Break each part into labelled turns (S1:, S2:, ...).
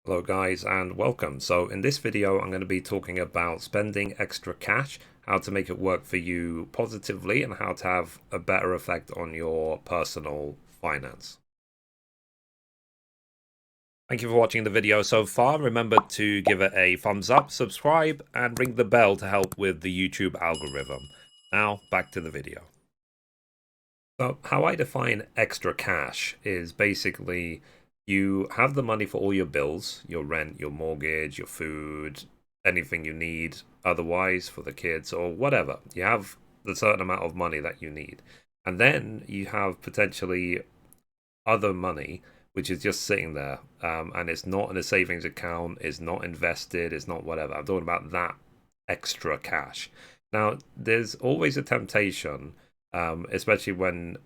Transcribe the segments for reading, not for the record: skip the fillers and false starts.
S1: Hello guys and welcome. So in this video I'm going to be talking about spending extra cash, how to make it work for you positively and how to have a better effect on your personal finance. Thank you for watching the video so far. Remember to give it a thumbs up, subscribe and ring the bell to help with the YouTube algorithm. Now back to the video. So how I define extra cash is basically you have the money for all your bills, your rent, your mortgage, your food, anything you need otherwise for the kids or whatever. You have the certain amount of money that you need. And then you have potentially other money which is just sitting there, and it's not in a savings account, it's not invested, it's not whatever. I'm talking about that extra cash. Now, there's always a temptation, especially when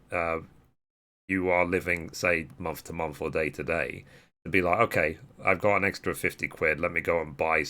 S1: you are living, say, month to month or day to day, to be like, okay, I've got an extra 50 quid, let me go and buy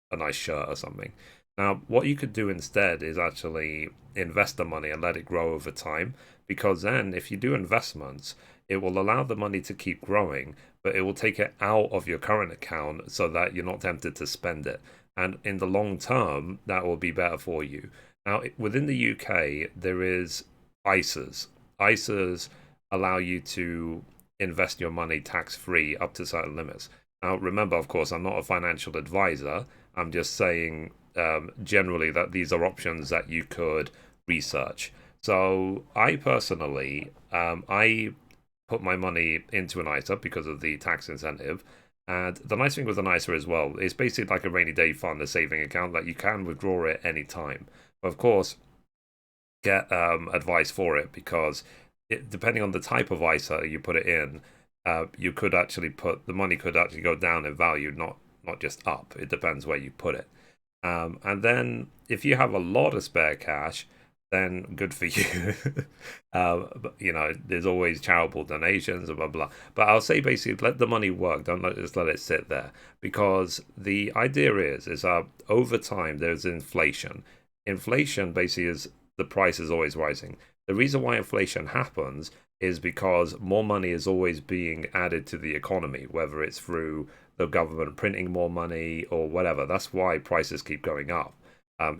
S1: a nice shirt or something. Now, what you could do instead is actually invest the money and let it grow over time, because then if you do investments, it will allow the money to keep growing, but it will take it out of your current account so that you're not tempted to spend it. And in the long term, that will be better for you. Now, within the UK, there is ISAs. ISAs allow you to invest your money tax free up to certain limits. Now, remember, of course, I'm not a financial advisor. I'm just saying generally that these are options that you could research. So I personally, I put my money into an ISA because of the tax incentive. And the nice thing with an ISA as well, it's basically like a rainy day fund, a saving account that you can withdraw at any time. But of course, get advice for it because depending on the type of ISA you put it in, you could actually put the money could actually go down in value, not just up. It depends where you put it. And then if you have a lot of spare cash, then good for you. But you know, there's always charitable donations and blah blah. But I'll say basically let the money work. Don't just let it sit there because the idea is over time there's inflation. Inflation basically is the price is always rising. The reason why inflation happens is because more money is always being added to the economy, whether it's through the government printing more money or whatever. That's why prices keep going up,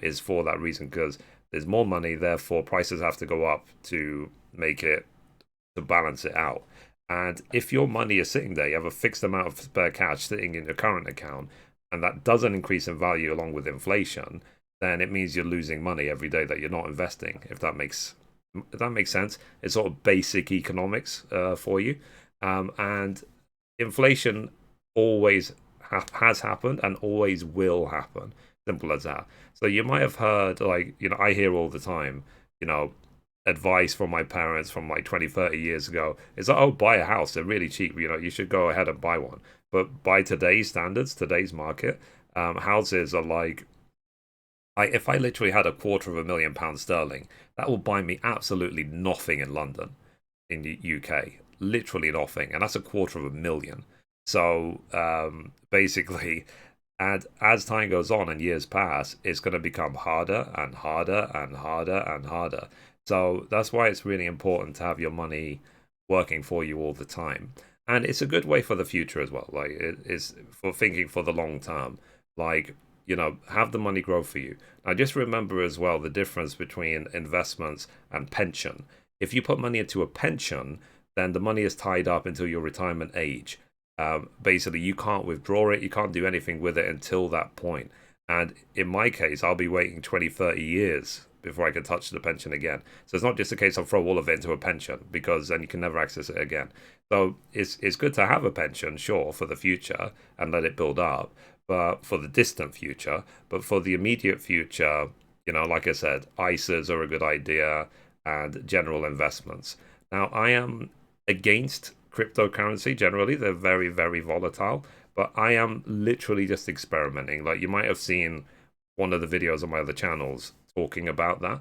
S1: is for that reason, because there's more money, therefore prices have to go up to make it to balance it out. And if your money is sitting there, you have a fixed amount of spare cash sitting in your current account, and that doesn't increase in value along with inflation, then it means you're losing money every day that you're not investing. If that makes sense, it's sort of basic economics for you. And inflation always has happened and always will happen. Simple as that. So you might have heard, like, I hear all the time, you know, advice from my parents from like 20, 30 years ago. It's like, oh, buy a house. They're really cheap. You should go ahead and buy one. But by today's standards, today's market, houses are like, if I literally had £250,000 sterling, that will buy me absolutely nothing in London, in the UK. Literally nothing. And that's 250,000. So basically, and as time goes on and years pass, it's going to become harder and harder and harder and harder. So that's why it's really important to have your money working for you all the time. And it's a good way for the future as well. Like it is for thinking for the long term. Like, have the money grow for you. Now, just remember as well the difference between investments and pension. If you put money into a pension, then the money is tied up until your retirement age. Basically, you can't withdraw it, you can't do anything with it until that point. And in my case, I'll be waiting 20, 30 years before I can touch the pension again. So it's not just a case of throw all of it into a pension because then you can never access it again. So it's good to have a pension, sure, for the future and let it build up, but for the distant future. But for the immediate future, like I said, ISAs are a good idea and general investments. Now, I am against cryptocurrency generally. They're very, very volatile, but I am literally just experimenting. Like you might have seen one of the videos on my other channels talking about that.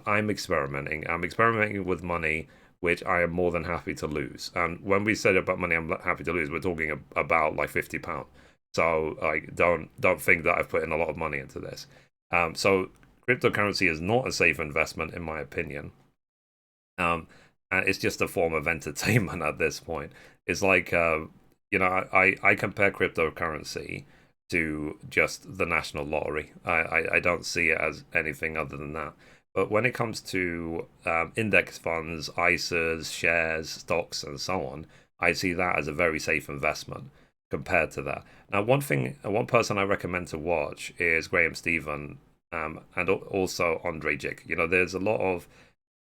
S1: I'm experimenting. I'm experimenting with money, which I am more than happy to lose. And when we said about money, I'm happy to lose. We're talking about like £50. So like, don't think that I've put in a lot of money into this. So cryptocurrency is not a safe investment in my opinion. And it's just a form of entertainment at this point. It's like you know, I compare cryptocurrency to just the national lottery. I don't see it as anything other than that. But when it comes to index funds, ISAs, shares, stocks, and so on, I see that as a very safe investment compared to that. Now, one person I recommend to watch is Graham Stephan, and also Andre Jik. You know, there's a lot of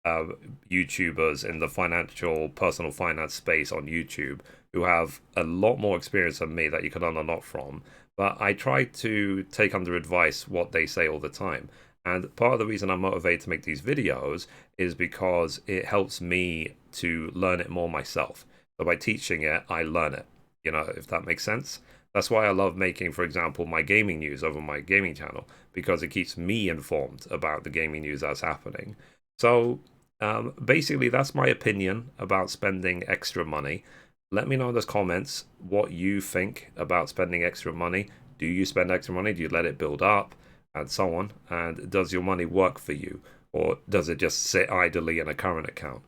S1: uh, YouTubers in the personal finance space on YouTube who have a lot more experience than me that you can learn a lot from. But I try to take under advice what they say all the time. And part of the reason I'm motivated to make these videos is because it helps me to learn it more myself. So by teaching it, I learn it, you know, if that makes sense. That's why I love making, for example, my gaming news over my gaming channel, because it keeps me informed about the gaming news that's happening. So basically, that's my opinion about spending extra money. Let me know in the comments what you think about spending extra money. Do you spend extra money? Do you let it build up? And so on. And does your money work for you? Or does it just sit idly in a current account?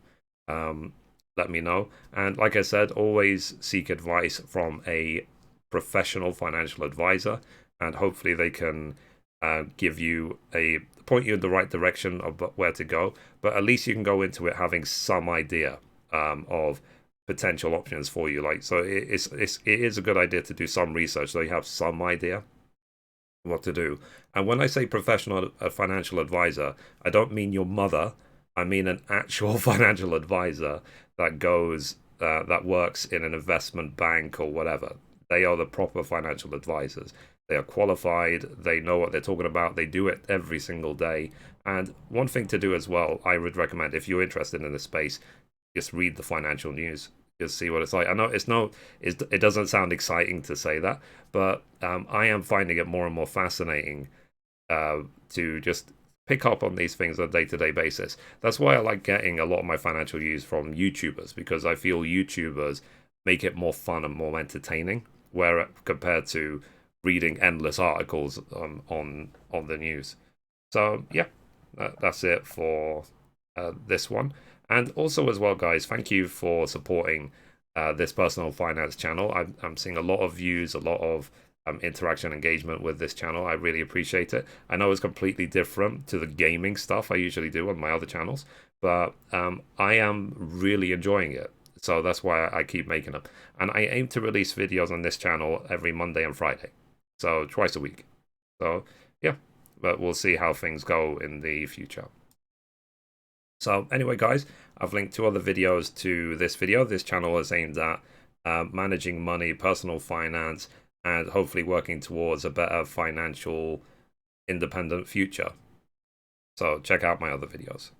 S1: Let me know. And like I said, always seek advice from a professional financial advisor. And hopefully they can give you point you in the right direction of where to go. But at least you can go into it having some idea of potential options for you. Like, so it is a good idea to do some research so you have some idea what to do. And when I say professional financial advisor, I don't mean your mother. I mean an actual financial advisor that works in an investment bank or whatever. They are the proper financial advisors. They are qualified. They know what they're talking about. They do it every single day. And one thing to do as well, I would recommend if you're interested in this space, just read the financial news. Just see what it's like. I know it doesn't sound exciting to say that, but I am finding it more and more fascinating to just pick up on these things on a day-to-day basis. That's why I like getting a lot of my financial news from YouTubers, because I feel YouTubers make it more fun and more entertaining, where compared to reading endless articles on the news. So yeah, that's it for this one. And also as well, guys, thank you for supporting this personal finance channel. I'm seeing a lot of views, a lot of interaction, engagement with this channel. I really appreciate it. I know it's completely different to the gaming stuff I usually do on my other channels, but I am really enjoying it. So that's why I keep making them. And I aim to release videos on this channel every Monday and Friday. So twice a week. So yeah, but we'll see how things go in the future. So anyway, guys, I've linked two other videos to this video. This channel is aimed at managing money, personal finance, and hopefully working towards a better financial independent future. So check out my other videos.